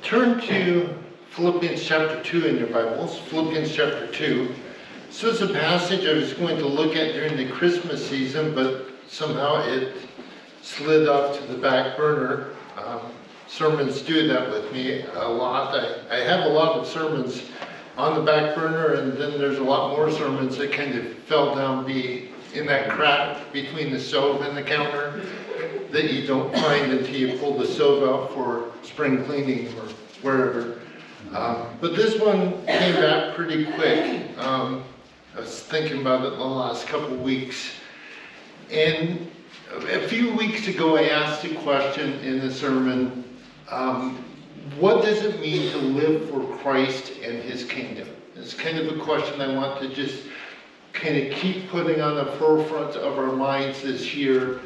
Turn to Philippians chapter 2 in your Bibles. Philippians chapter 2. This was a passage I was going to look at during the Christmas season, but somehow it slid off to the back burner. Sermons do that with me a lot. I have a lot of sermons on the back burner, and then there's a lot more sermons that kind of fell down in that crack between the stove and the counter that you don't find until you pull the stove out for spring cleaning or wherever. But this one came back pretty quick. I was thinking about it the last couple weeks. And a few weeks ago I asked a question in the sermon, what does it mean to live for Christ and His kingdom? It's kind of a question I want to just kind of keep putting on the forefront of our minds this year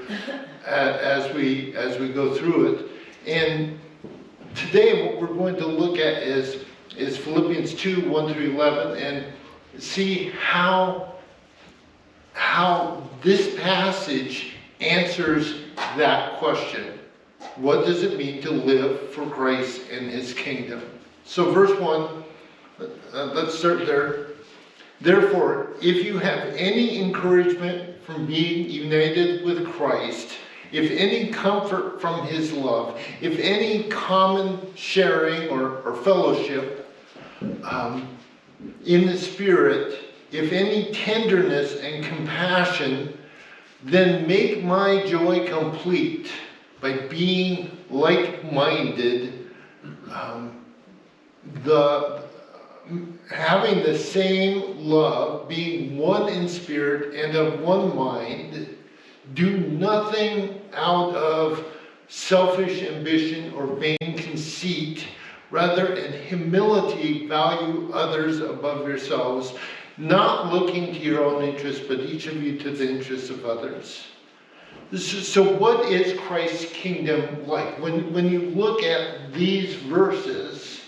as we go through it. And today what we're going to look at is Philippians 2, 1 through 11, and see how this passage answers that question. What does it mean to live for Christ and His kingdom? So verse 1, let's start there. Therefore, if you have any encouragement from being united with Christ, if any comfort from His love, if any common sharing or fellowship in the Spirit, if any tenderness and compassion, then make my joy complete by being like-minded, having the same love, being one in spirit and of one mind. Do nothing out of selfish ambition or vain conceit. Rather, in humility, value others above yourselves, not looking to your own interests, but each of you to the interests of others. So what is Christ's kingdom like? When you look at these verses,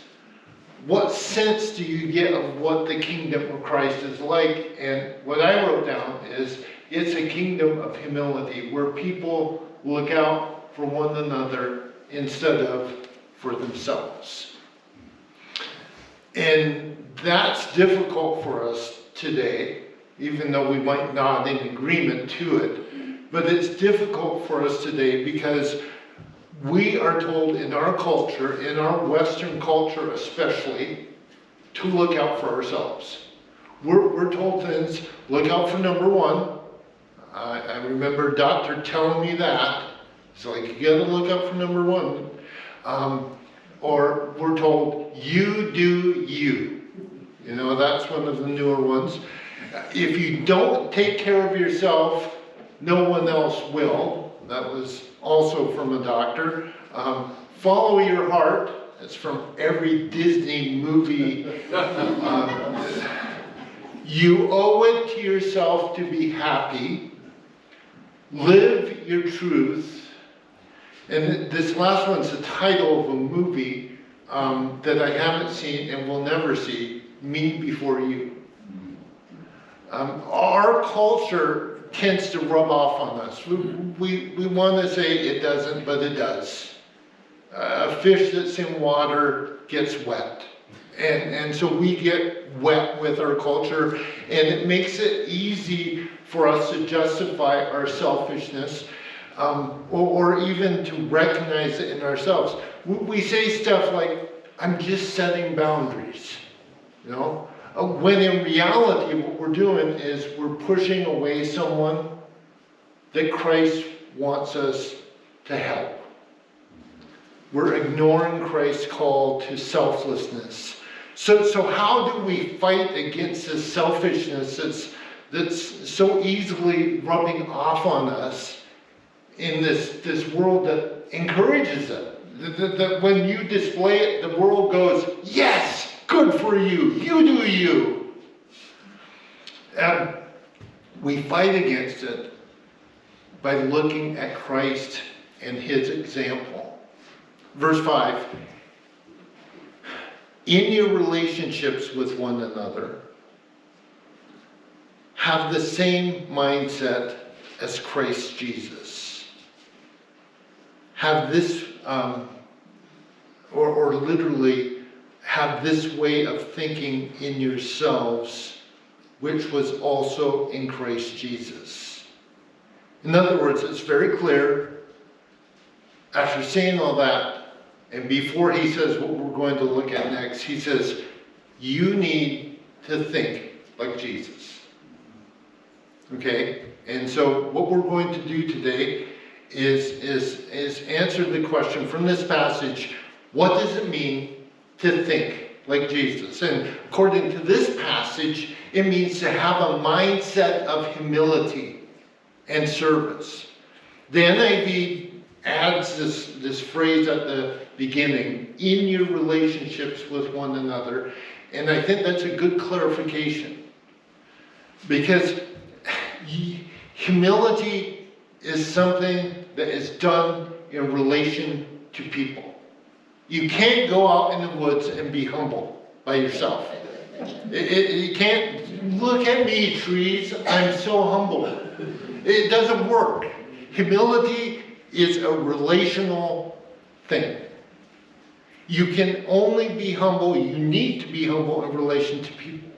what sense do you get of what the kingdom of Christ is like? And what I wrote down is it's a kingdom of humility where people look out for one another instead of for themselves. And that's difficult for us today, even though we might nod in agreement to it. But it's difficult for us today because we are told in our culture, in our Western culture especially, to look out for ourselves. We're told things, look out for number one. I remember a doctor telling me that. It's like, you gotta look out for number one. Or we're told, you do you. You know, that's one of the newer ones. If you don't take care of yourself, no one else will. That was also from a doctor. Follow your heart. It's from every Disney movie. You owe it to yourself to be happy. Live your truth. And this last one's the title of a movie that I haven't seen and will never see, Me Before You. Our culture tends to rub off on us. We want to say it doesn't, but it does. A fish that's in water gets wet. And so we get wet with our culture, and it makes it easy for us to justify our selfishness, or even to recognize it in ourselves. We say stuff like, I'm just setting boundaries, you know? When in reality, what we're doing is we're pushing away someone that Christ wants us to help. We're ignoring Christ's call to selflessness. So how do we fight against this selfishness that's so easily rubbing off on us in this world that encourages it? That when you display it, the world goes, yes! Good for you. You do you. And we fight against it by looking at Christ and His example. Verse 5. In your relationships with one another, have the same mindset as Christ Jesus. Have this or literally have this way of thinking in yourselves, which was also in Christ Jesus. In other words, it's very clear, after saying all that, and before he says what we're going to look at next, he says, you need to think like Jesus. Okay? And so what we're going to do today is answer the question from this passage, what does it mean to think like Jesus? And according to this passage, it means to have a mindset of humility and service. The NIV adds this phrase at the beginning, in your relationships with one another. And I think that's a good clarification. Because humility is something that is done in relation to people. You can't go out in the woods and be humble by yourself. You can't, look at me, trees, I'm so humble. It doesn't work. Humility is a relational thing. You can only be humble, you need to be humble in relation to people.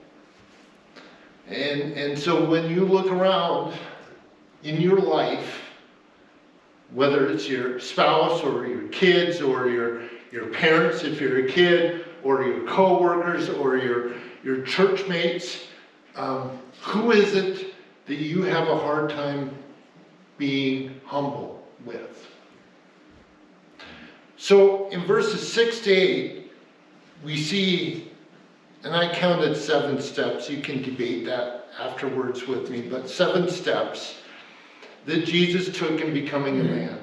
And so when you look around in your life, whether it's your spouse or your kids or your parents if you're a kid, or your co-workers or your church mates, who is it that you have a hard time being humble with? So in verses 6 to 8, we see, and I counted 7 steps, you can debate that afterwards with me, but 7 steps that Jesus took in becoming a man.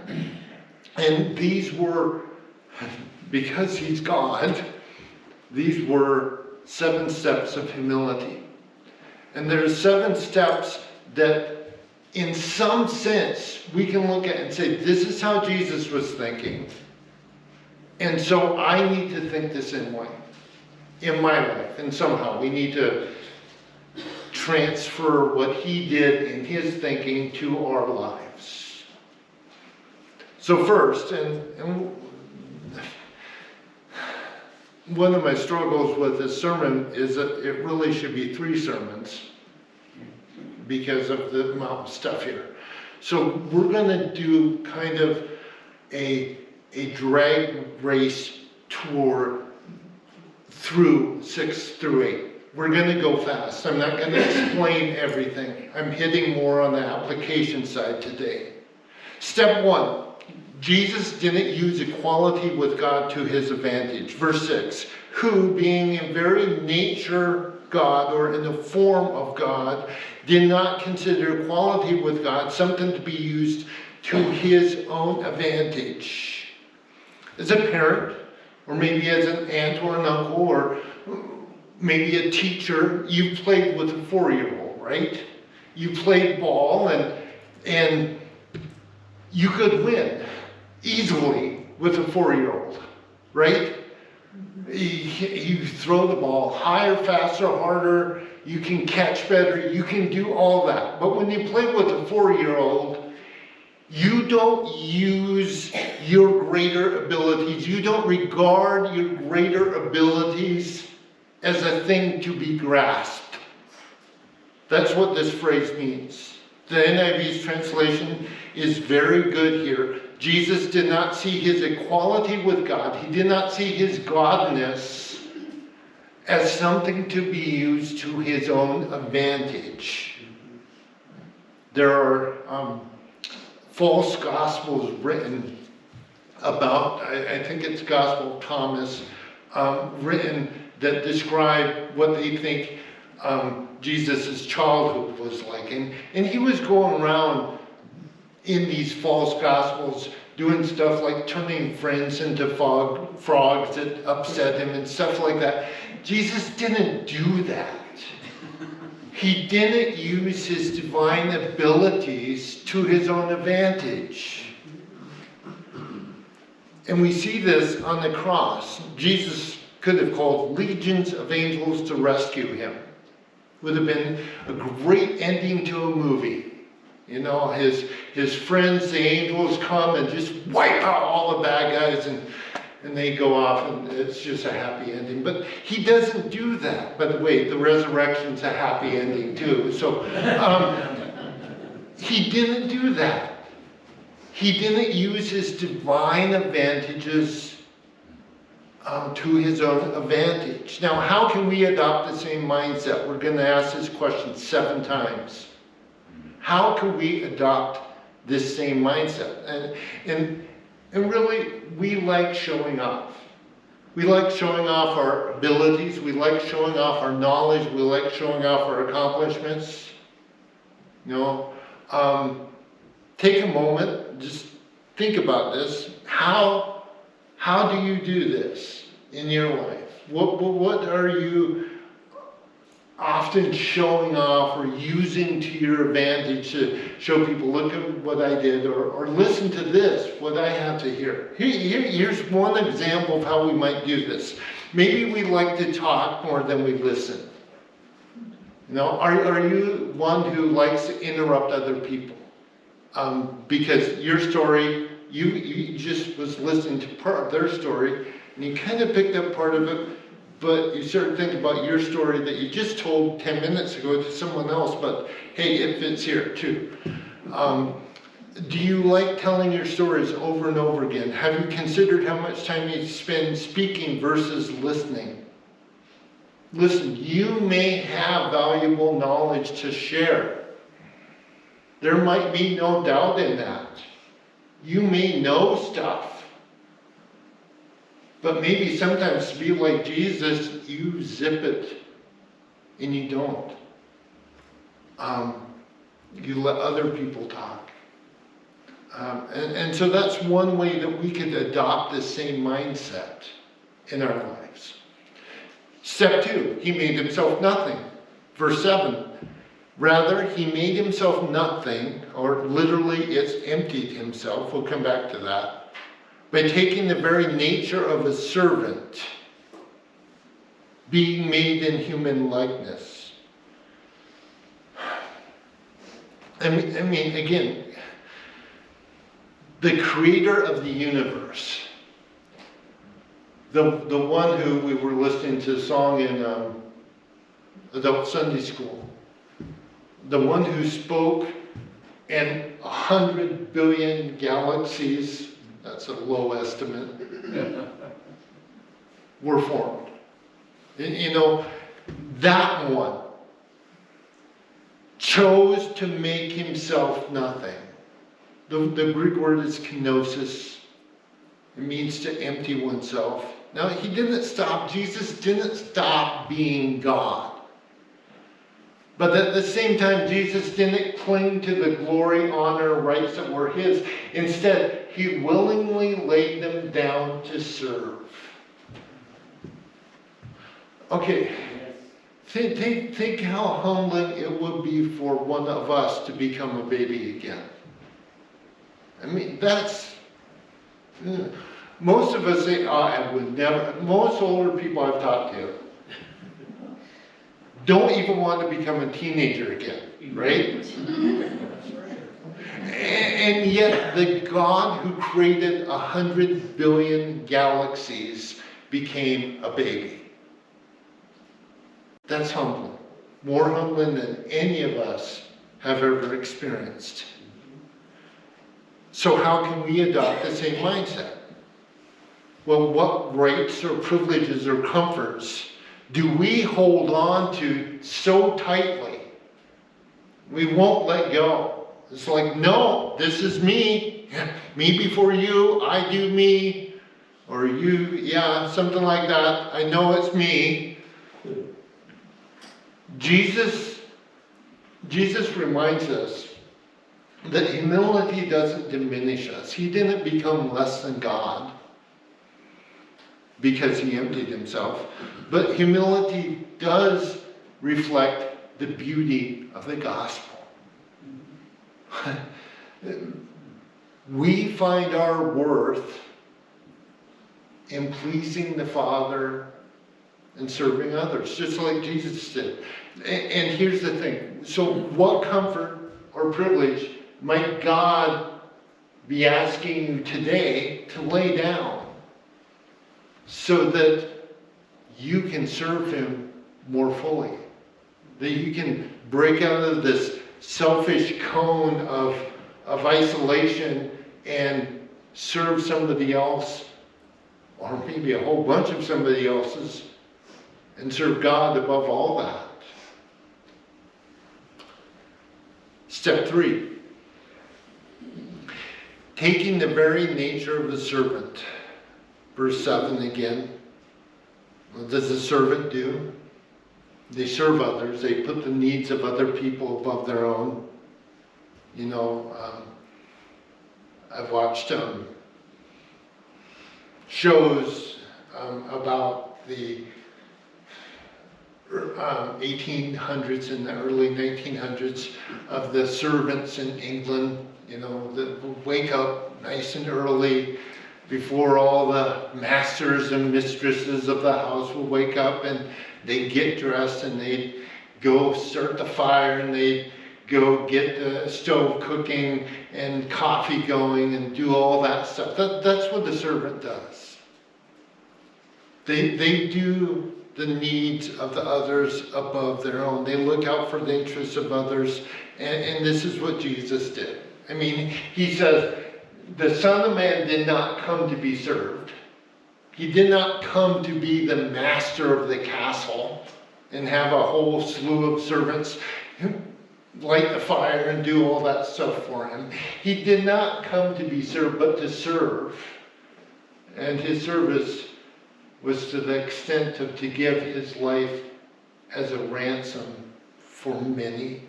And these were, because he's God, these were 7 steps of humility. And there's 7 steps that in some sense we can look at and say, this is how Jesus was thinking. And so I need to think the same way in my life. And somehow we need to transfer what he did in his thinking to our lives. So first, and one of my struggles with this sermon is that it really should be 3 sermons because of the amount of stuff here. So we're going to do kind of a drag race tour through 6 through 8. We're going to go fast. I'm not going to explain everything. I'm hitting more on the application side today. Step 1. Jesus didn't use equality with God to his advantage. Verse 6. Who, being in very nature God, or in the form of God, did not consider equality with God something to be used to his own advantage. As a parent, or maybe as an aunt or an uncle, or maybe a teacher, you played with a 4-year-old, right? You played ball and you could win easily with a 4-year-old, right? You throw the ball higher, faster, harder, you can catch better, you can do all that. But when you play with a 4-year-old, you don't use your greater abilities, you don't regard your greater abilities as a thing to be grasped. That's what this phrase means. The NIV's translation is very good here. Jesus did not see his equality with God. He did not see his godness as something to be used to his own advantage. There are false gospels written about, I think it's Gospel of Thomas, written that describe what they think Jesus' childhood was like. And he was going around in these false gospels doing stuff like turning friends into frogs that upset him and stuff like that. Jesus didn't do that. He didn't use his divine abilities to his own advantage. And we see this on the cross. Jesus could have called legions of angels to rescue him. Would have been a great ending to a movie. You know, his friends, the angels, come and just wipe out all the bad guys, and they go off and it's just a happy ending. But he doesn't do that. By the way, the resurrection's a happy ending too. So he didn't do that. He didn't use his divine advantages to his own advantage. Now, how can we adopt the same mindset? We're going to ask this question 7 times. How can we adopt this same mindset? And really, we like showing off. We like showing off our abilities. We like showing off our knowledge. We like showing off our accomplishments. You know, take a moment, just think about this. How do you do this in your life? What are you often showing off or using to your advantage to show people, look at what I did, or listen to this, what I have to hear? Here's one example of how we might do this. Maybe we like to talk more than we listen. You know, are you one who likes to interrupt other people? Because your story, you just was listening to part of their story, and you kind of picked up part of it, but you start thinking about your story that you just told 10 minutes ago to someone else, but hey, it fits here too. Do you like telling your stories over and over again? Have you considered how much time you spend speaking versus listening? Listen, you may have valuable knowledge to share. There might be no doubt in that. You may know stuff. But maybe sometimes to be like Jesus, you zip it and you don't. You let other people talk. And so that's one way that we could adopt the same mindset in our lives. Step 2, he made himself nothing. Verse 7, rather he made himself nothing, or literally it's emptied himself. We'll come back to that. By taking the very nature of a servant, being made in human likeness. I mean, again, the creator of the universe, the one who we were listening to a song in adult Sunday school, the one who spoke in 100 billion galaxies, that's a low estimate, were formed. You know, that one chose to make himself nothing. The Greek word is kenosis. It means to empty oneself. Now, Jesus didn't stop being God. But at the same time, Jesus didn't cling to the glory, honor, rights that were his. Instead, he willingly laid them down to serve. Okay, think how humbling it would be for one of us to become a baby again. I mean, most of us say, I would never. Most older people I've talked to don't even want to become a teenager again, right? And yet the God who created 100 billion galaxies became a baby. That's humbling. More humbling than any of us have ever experienced. So how can we adopt the same mindset? Well, what rights or privileges or comforts do we hold on to so tightly we won't let go? It's like, no, this is me. Me before you, I do me. Or you, yeah, something like that. I know it's me. Jesus reminds us that humility doesn't diminish us. He didn't become less than God because he emptied himself. But humility does reflect the beauty of the gospel. We find our worth in pleasing the Father and serving others, just like Jesus did. And here's the thing. So what comfort or privilege might God be asking you today to lay down? so that you can serve him more fully. That you can break out of this selfish cone of isolation and serve somebody else, or maybe a whole bunch of somebody else's, and serve God above all that. Step 3. Taking the very nature of the servant. Verse 7 again. What does the servant do? They serve others. They put the needs of other people above their own. You know, I've watched shows about the 1800s and the early 1900s of the servants in England, you know, that would wake up nice and early before all the masters and mistresses of the house would wake up, and they'd get dressed and they'd go start the fire and they'd go get the stove cooking and coffee going and do all that stuff. That's what the servant does. They do the needs of the others above their own. They look out for the interests of others, and this is what Jesus did. I mean, he says, the Son of Man did not come to be served. He did not come to be the master of the castle and have a whole slew of servants light the fire and do all that stuff for him. He did not come to be served, but to serve. And his service was to the extent of to give his life as a ransom for many.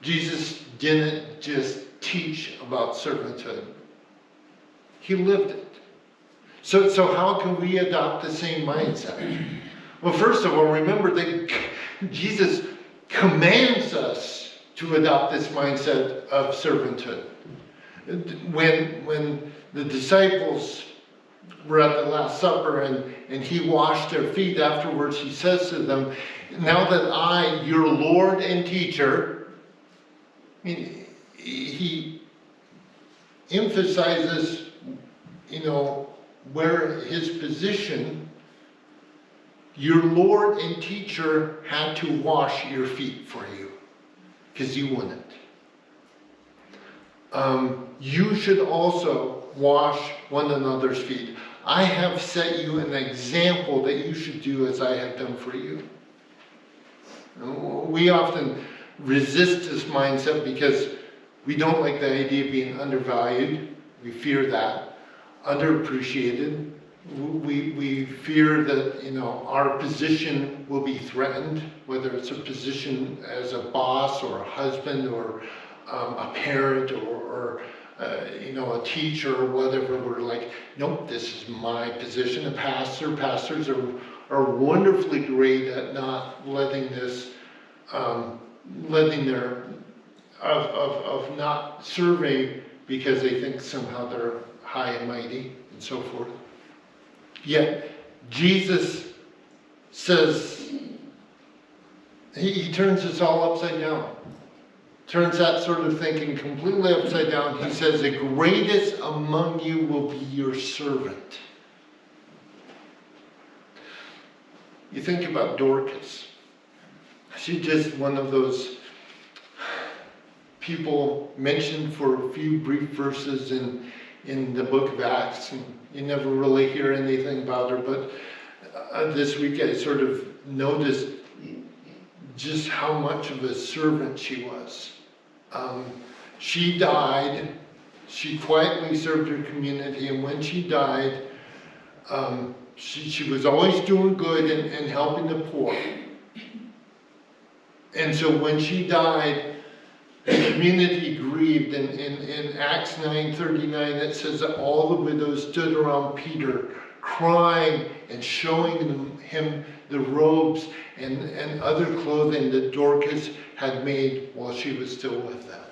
Jesus didn't just teach about servanthood. He lived it. So how can we adopt the same mindset? Well, first of all, remember that Jesus commands us to adopt this mindset of servanthood. When the disciples were at the Last Supper and he washed their feet afterwards, he says to them, now that I, your Lord and teacher, I mean, he emphasizes, you know, where his position, your Lord and teacher had to wash your feet for you, because you wouldn't. You should also wash one another's feet. I have set you an example that you should do as I have done for you. We often resist this mindset because we don't like the idea of being undervalued. We fear that. Underappreciated. We fear that, you know, our position will be threatened, whether it's a position as a boss or a husband or a parent or you know, a teacher or whatever. We're like, nope, this is my position. A pastor. Pastors are wonderfully great at not letting this, letting their of not serving because they think somehow they're high and mighty and so forth. Yet Jesus says, he turns this all upside down. Turns that sort of thinking completely upside down. He says, the greatest among you will be your servant. You think about Dorcas. She's just one of those people mentioned for a few brief verses in the book of Acts, and you never really hear anything about her, but this week I sort of noticed just how much of a servant she was. She died, she quietly served her community, and when she died, she was always doing good and helping the poor. And so when she died, the community grieved. In Acts 9:39, it says that all the widows stood around Peter, crying and showing him the robes and other clothing that Dorcas had made while she was still with them.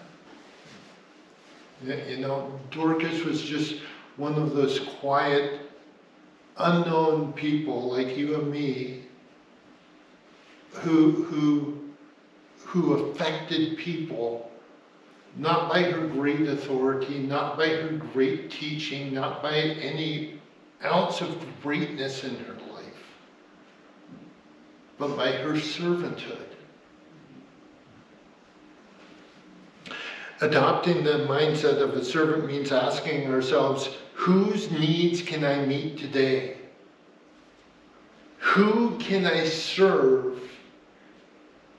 You know, Dorcas was just one of those quiet, unknown people like you and me who affected people, not by her great authority, not by her great teaching, not by any ounce of greatness in her life, but by her servanthood. Adopting the mindset of a servant means asking ourselves, whose needs can I meet today? Who can I serve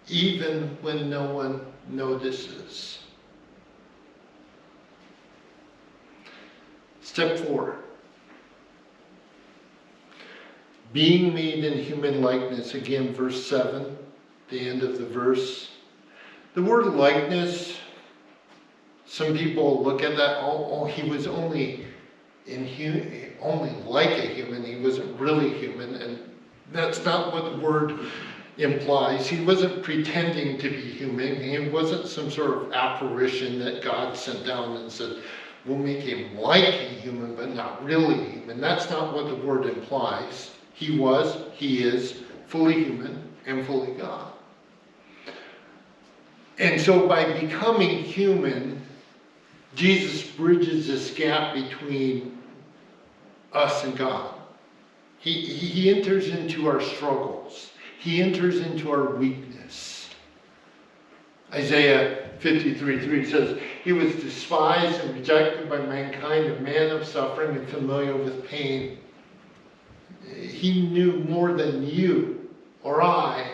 even when no one notices? Step 4. Being made in human likeness. Again, verse 7, the end of the verse. The word likeness, some people look at that, he was only like a human, he wasn't really human, and that's not what the word implies. He wasn't pretending to be human. He wasn't some sort of apparition that God sent down and said, we'll make him like a human, but not really human. That's not what the word implies. He is fully human and fully God. And so by becoming human, Jesus bridges this gap between us and God. He enters into our struggles. He enters into our weakness. Isaiah 53:3 says, he was despised and rejected by mankind, a man of suffering and familiar with pain. He knew more than you or I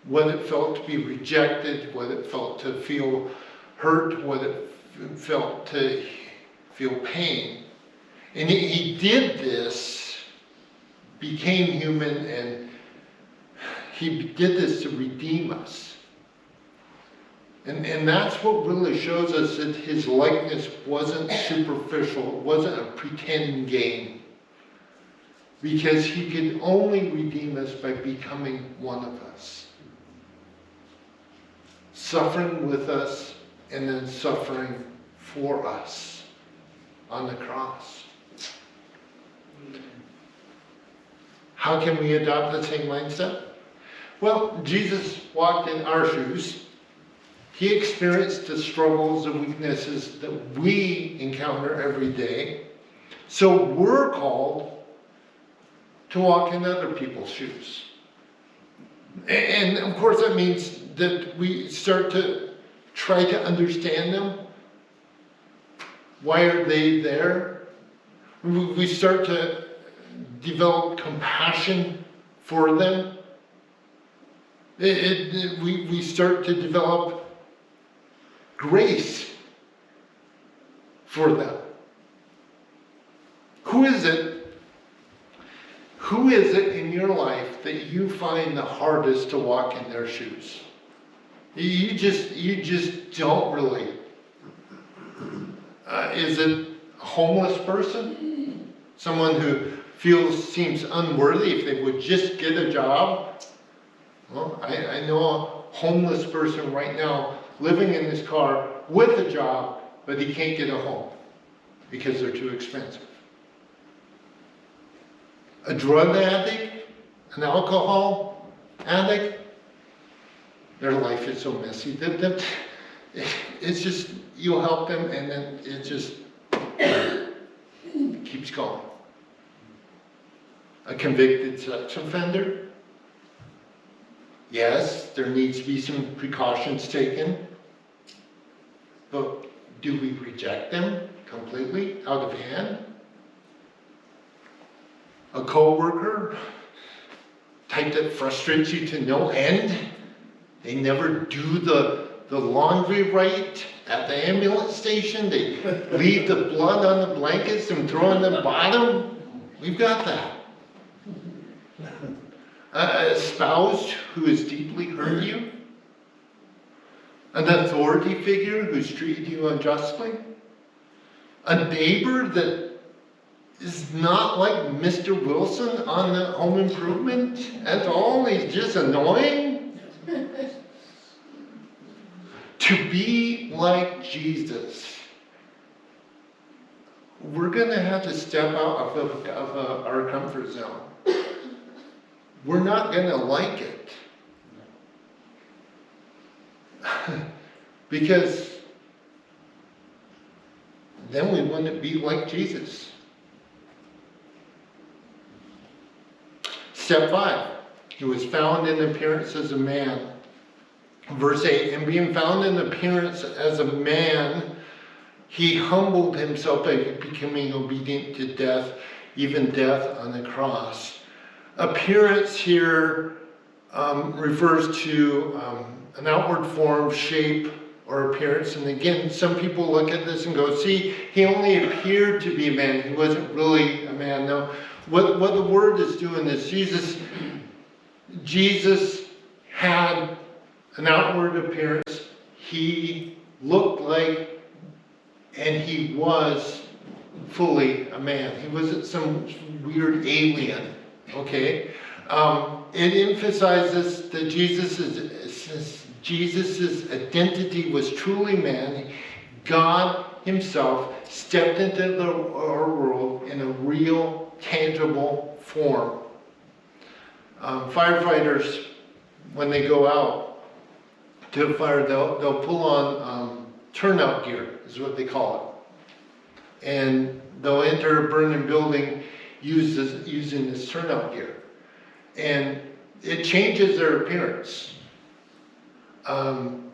what it felt to be rejected, what it felt to feel hurt, what it felt to feel pain. And he did this, became human, and he did this to redeem us. And that's what really shows us that his likeness wasn't superficial, it wasn't a pretend game. Because he could only redeem us by becoming one of us. Suffering with us and then suffering for us on the cross. How can we adopt the same mindset? Well, Jesus walked in our shoes. He experienced the struggles and weaknesses that we encounter every day. So we're called to walk in other people's shoes. And of course that means that we start to try to understand them. Why are they there? We start to develop compassion for them. We start to develop grace for them. Who is it in your life that you find the hardest to walk in their shoes? You just don't relate. Is it a homeless person? Someone who seems unworthy if they would just get a job? Well, I know a homeless person right now living in his car with a job, but he can't get a home because they're too expensive. A drug addict, an alcohol addict, their life is so messy. It's just, you'll help them and then it just keeps going. A convicted sex offender, yes, there needs to be some precautions taken, but do we reject them completely out of hand? A co-worker, type that frustrates you to no end. They never do the laundry right at the ambulance station. They leave the blood on the blankets and throw in the bottom. We've got that. A spouse who has deeply hurt you. An authority figure who's treated you unjustly. A neighbor that is not like Mr. Wilson on the Home Improvement at all. He's just annoying. To be like Jesus, we're going to have to step out of our comfort zone. We're not going to like it. Because then we wouldn't be like Jesus. Step 5, he was found in appearance as a man. Verse 8, and being found in appearance as a man, he humbled himself by becoming obedient to death, even death on the cross. Appearance here refers to an outward form, shape, or appearance. And again, some people look at this and go, see, he only appeared to be a man. He wasn't really a man. No, what the word is doing is Jesus had an outward appearance. He looked like, and he was fully a man. He wasn't some weird alien, okay? It emphasizes that Jesus' identity was truly man. God himself stepped into our world in a real, tangible form. Firefighters, when they go out to a fire, they'll pull on turnout gear, is what they call it. And they'll enter a burning building using this turnout gear. And it changes their appearance. And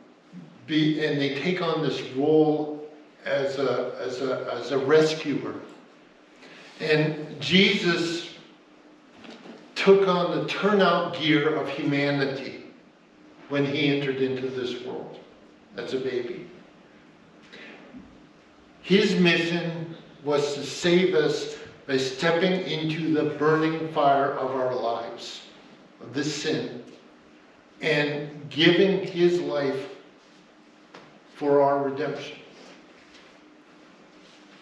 they take on this role as a rescuer. And Jesus took on the turnout gear of humanity when he entered into this world as a baby. His mission was to save us by stepping into the burning fire of our lives, of this sin, and giving his life for our redemption.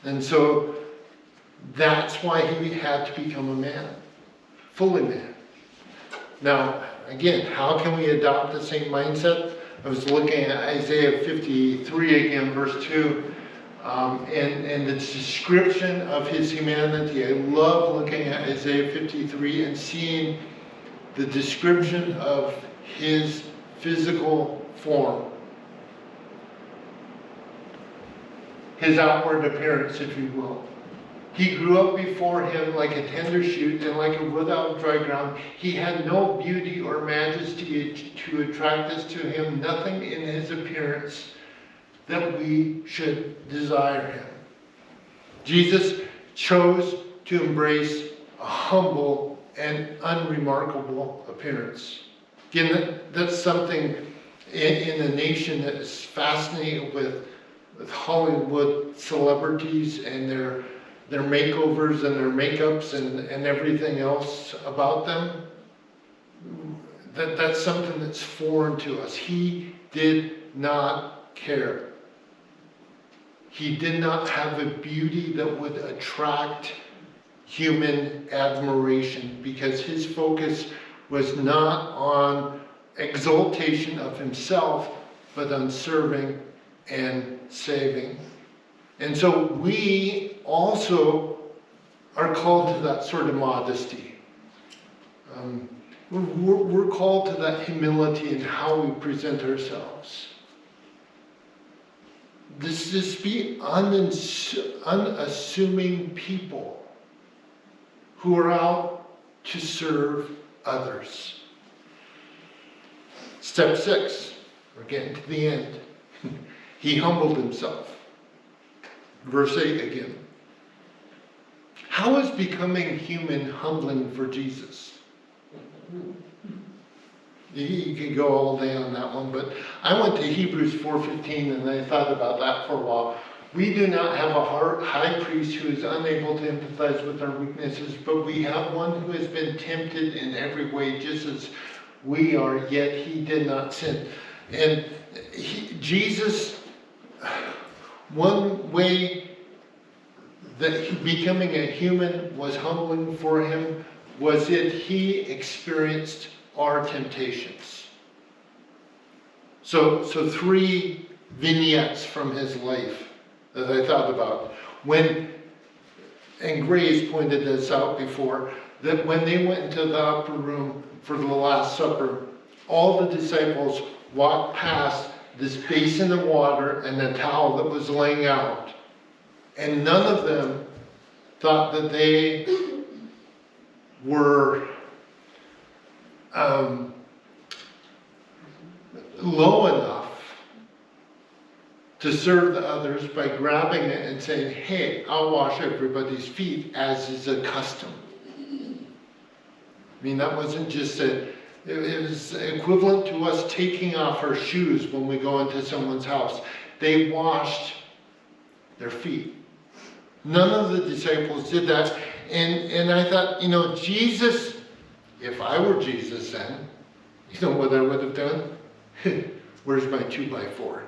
And so that's why he had to become a man, fully man. Now, again, how can we adopt the same mindset? I was looking at Isaiah 53 again, verse 2. And the description of his humanity. I love looking at Isaiah 53 and seeing the description of his physical form. His outward appearance, if you will. He grew up before him like a tender shoot and like a wood out of dry ground. He had no beauty or majesty to attract us to him, nothing in his appearance that we should desire him. Jesus chose to embrace a humble and unremarkable appearance. Again, that's something in a nation that is fascinated with Hollywood celebrities and their makeovers and their makeups and everything else about them. That's something that's foreign to us. He did not care. He did not have a beauty that would attract human admiration because his focus was not on exaltation of himself, but on serving and saving. And so we also are called to that sort of modesty. We're called to that humility in how we present ourselves. This be unassuming people who are out to serve others. Step 6, we're getting to the end. He humbled himself. Verse 8 again. How is becoming human humbling for Jesus? You could go all day on that one, but I went to Hebrews 4:15 and I thought about that for a while. We do not have a high priest who is unable to empathize with our weaknesses, but we have one who has been tempted in every way, just as we are, yet he did not sin. And Jesus, one way that becoming a human was humbling for him was that he experienced our temptations. So 3 vignettes from his life that I thought about. And Grace pointed this out before, that when they went into the upper room for the Last Supper, all the disciples walked past this basin of water and a towel that was laying out. And none of them thought that they were low enough to serve the others by grabbing it and saying, hey, I'll wash everybody's feet as is a custom. I mean, that wasn't just it was equivalent to us taking off our shoes when we go into someone's house. They washed their feet. None of the disciples did that. And I thought, Jesus, if I were Jesus then, you know what I would have done? Where's my 2x4?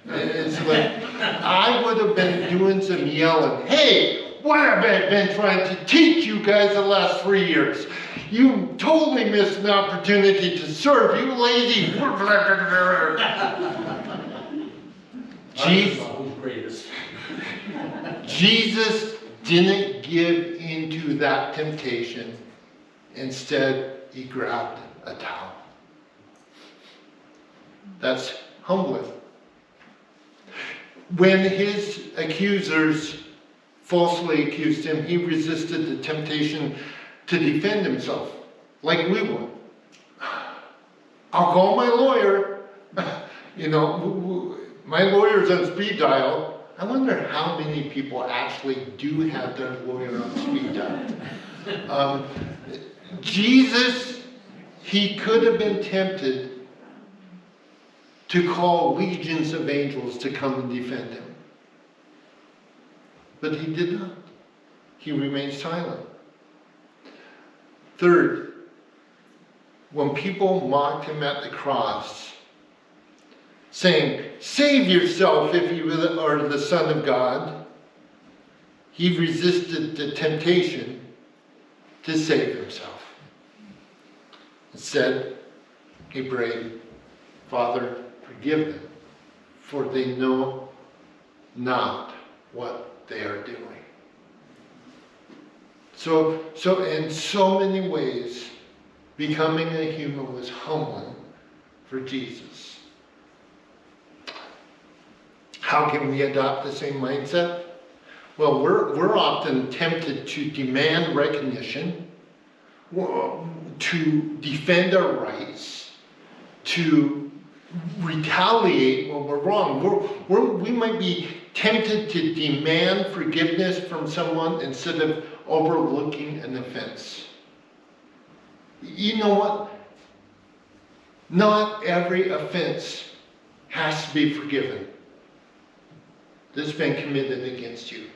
It's like, I would have been doing some yelling. Hey, what have I been trying to teach you guys the last 3 years? You totally missed an opportunity to serve, you lazy. Jesus didn't give into that temptation. Instead, he grabbed a towel. That's humbly. When his accusers falsely accused him, he resisted the temptation to defend himself, like we would. I'll call my lawyer. My lawyer's on speed dial. I wonder how many people actually do have their lawyer on speed dial. Jesus, he could have been tempted to call legions of angels to come and defend him. But he did not. He remained silent. Third, when people mocked him at the cross, saying, save yourself if you are the Son of God, he resisted the temptation to save himself. Instead, he prayed, Father, forgive them, for they know not what they are doing. So in so many ways, becoming a human was humbling for Jesus. How can we adopt the same mindset? Well, we're often tempted to demand recognition, to defend our rights, to retaliate when we're wrong. We might be tempted to demand forgiveness from someone instead of overlooking an offense. You know what? Not every offense has to be forgiven that's been committed against you.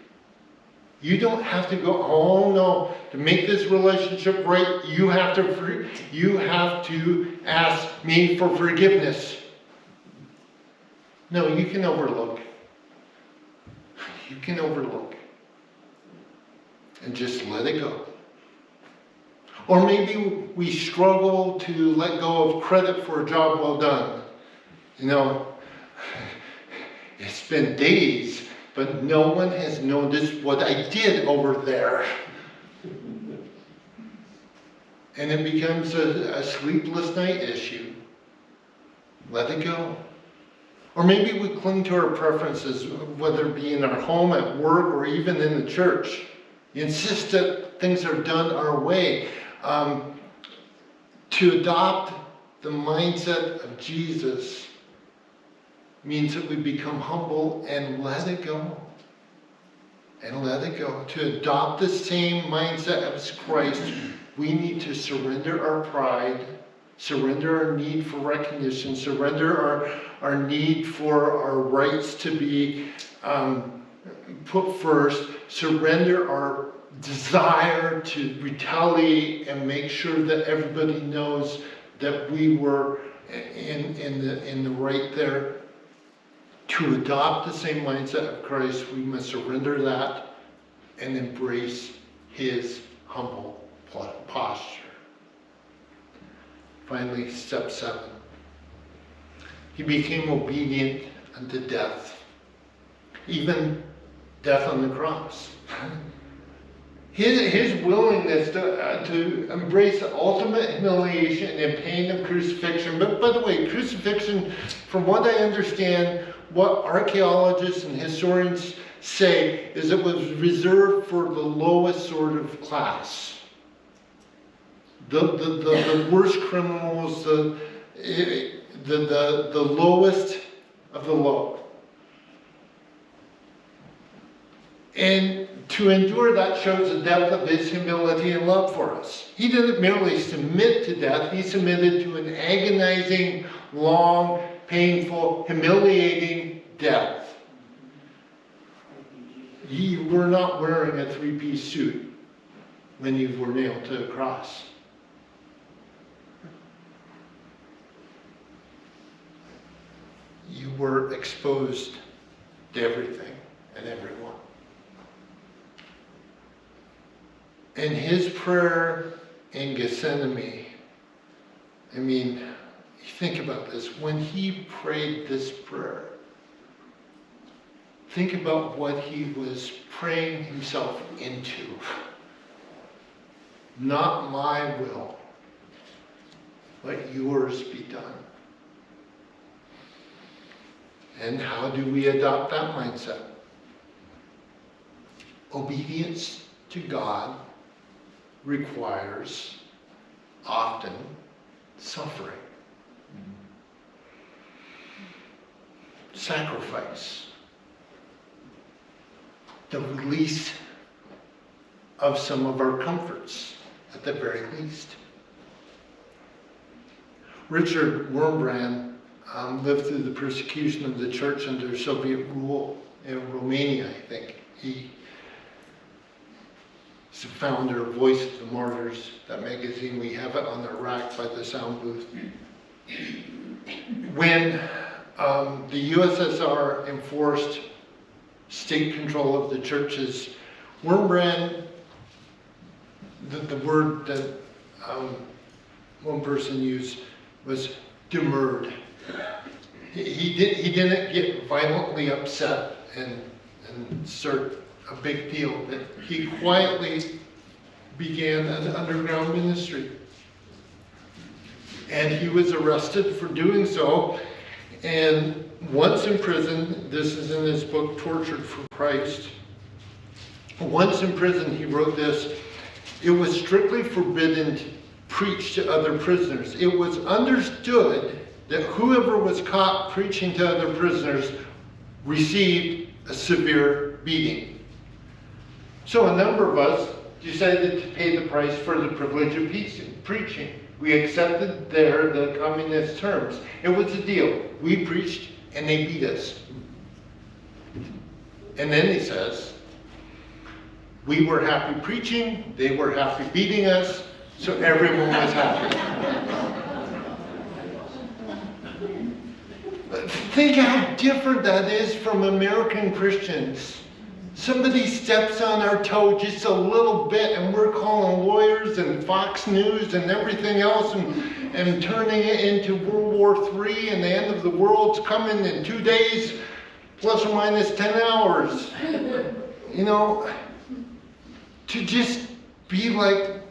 You don't have to go, oh no, to make this relationship right, you have to ask me for forgiveness. No, you can overlook. You can overlook. And just let it go. Or maybe we struggle to let go of credit for a job well done. It's been days, but no one has noticed what I did over there. And it becomes a sleepless night issue. Let it go. Or maybe we cling to our preferences, whether it be in our home, at work, or even in the church. You insist that things are done our way. To adopt the mindset of Jesus means that we become humble and let it go. And let it go. To adopt the same mindset as Christ, we need to surrender our pride, surrender our need for recognition, surrender our need for our rights to be put first, surrender our desire to retaliate and make sure that everybody knows that we were in the right there. To adopt the same mindset of Christ, we must surrender that and embrace his humble posture. Finally, step 7. He became obedient unto death, even death on the cross. His willingness to embrace the ultimate humiliation and pain of crucifixion. But by the way, crucifixion, from what I understand, what archaeologists and historians say is it was reserved for the lowest sort of class. The worst criminals, the lowest of the low. And to endure that shows the depth of his humility and love for us. He didn't merely submit to death, he submitted to an agonizing, long, painful, humiliating death. You were not wearing a three-piece suit when you were nailed to a cross. You were exposed to everything and everyone. And his prayer in Gethsemane, I mean, think about this. When he prayed this prayer, think about what he was praying himself into. Not my will, but yours be done. And how do we adopt that mindset? Obedience to God requires often suffering, sacrifice, the release of some of our comforts at the very least. Richard Wurmbrand lived through the persecution of the church under Soviet rule in Romania, I think. He's the founder of Voice of the Martyrs, that magazine. We have it on the rack by the sound booth. When the USSR enforced state control of the churches, Wurmbrand, the word that one person used was demurred. He didn't get violently upset and start a big deal, but he quietly began an underground ministry. And he was arrested for doing so. And once in prison, this is in his book, Tortured for Christ. Once in prison, he wrote this: "It was strictly forbidden to preach to other prisoners. It was understood that whoever was caught preaching to other prisoners received a severe beating." So a number of us decided to pay the price for the privilege of preaching. We accepted the communist terms. It was a deal. We preached and they beat us. And then he says, we were happy preaching, they were happy beating us, so everyone was happy. Think how different that is from American Christians. Somebody steps on our toe just a little bit and we're calling lawyers and Fox News and everything else and turning it into World War III and the end of the world's coming in 2 days, plus or minus 10 hours. You know, to just be like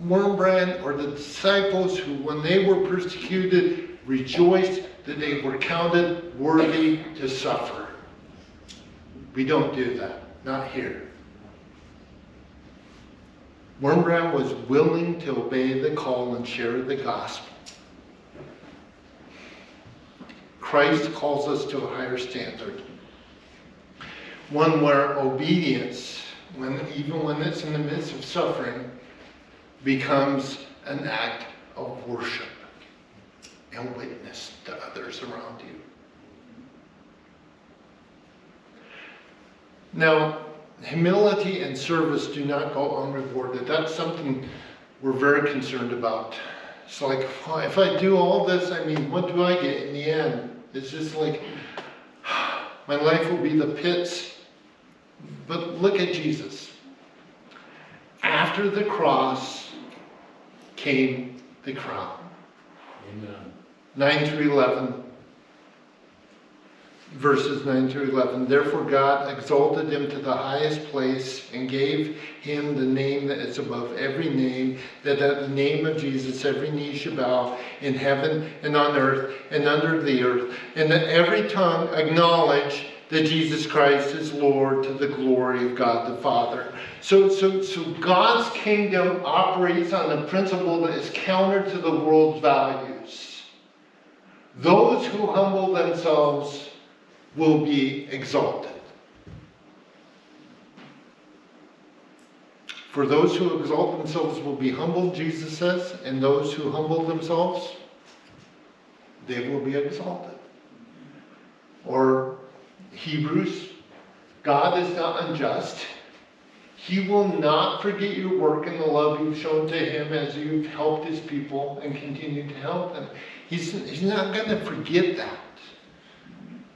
Wurmbrand or the disciples who, when they were persecuted, rejoiced that they were counted worthy to suffer. We don't do that. Not here. Wurmbrand was willing to obey the call and share the gospel. Christ calls us to a higher standard. One where obedience, even when it's in the midst of suffering, becomes an act of worship and witness to others around you. Now, humility and service do not go unrewarded. That's something we're very concerned about. It's like, well, if I do all this, I mean, what do I get in the end? It's just like, my life will be the pits. But look at Jesus. After the cross came the crown. Amen. 9 through 11. Verses 9 through 11. Therefore God exalted him to the highest place and gave him the name that is above every name, that at the name of Jesus every knee should bow in heaven and on earth and under the earth, and that every tongue acknowledge that Jesus Christ is Lord, to the glory of God the Father. So God's kingdom operates on a principle that is counter to the world's values. Those who humble themselves will be exalted. For those who exalt themselves will be humbled, Jesus says, and those who humble themselves, they will be exalted. Or Hebrews, God is not unjust. He will not forget your work and the love you've shown to him as you've helped his people and continue to help them. He's not going to forget that.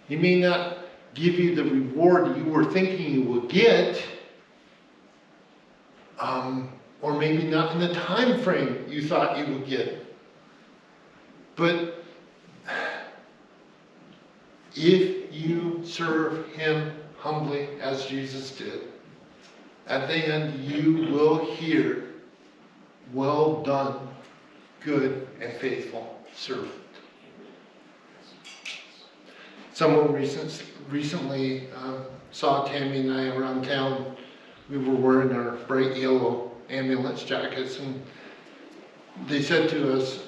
He may not give you the reward you were thinking you would get, or maybe not in the time frame you thought you would get. But if you serve him humbly as Jesus did, at the end you will hear, "Well done, good and faithful servant." Someone recently saw Tammy and I around town. We were wearing our bright yellow ambulance jackets, and they said to us,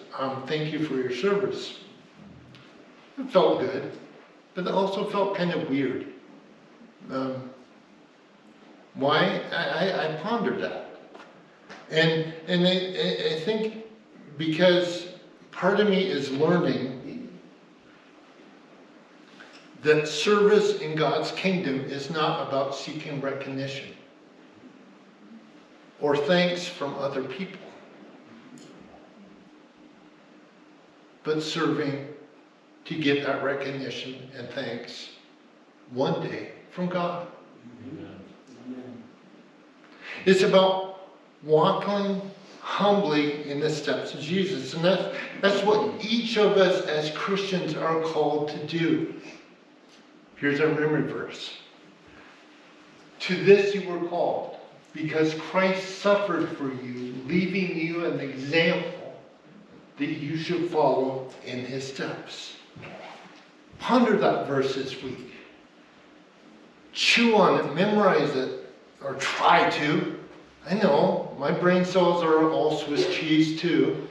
"Thank you for your service." It felt good, but it also felt kind of weird. Why? I pondered that. And I think because part of me is learning that service in God's kingdom is not about seeking recognition or thanks from other people, but serving to get that recognition and thanks one day from God. Amen. It's about walking humbly in the steps of Jesus. And that's what each of us as Christians are called to do. Here's our memory verse. To this you were called, because Christ suffered for you, leaving you an example that you should follow in his steps. Ponder that verse this week. Chew on it, memorize it, or try to. I know, my brain cells are all Swiss cheese too.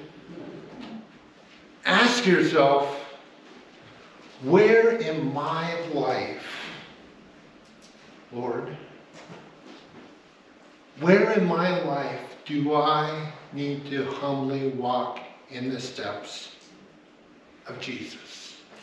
Ask yourself, where in my life, Lord, where in my life do I need to humbly walk in the steps of Jesus?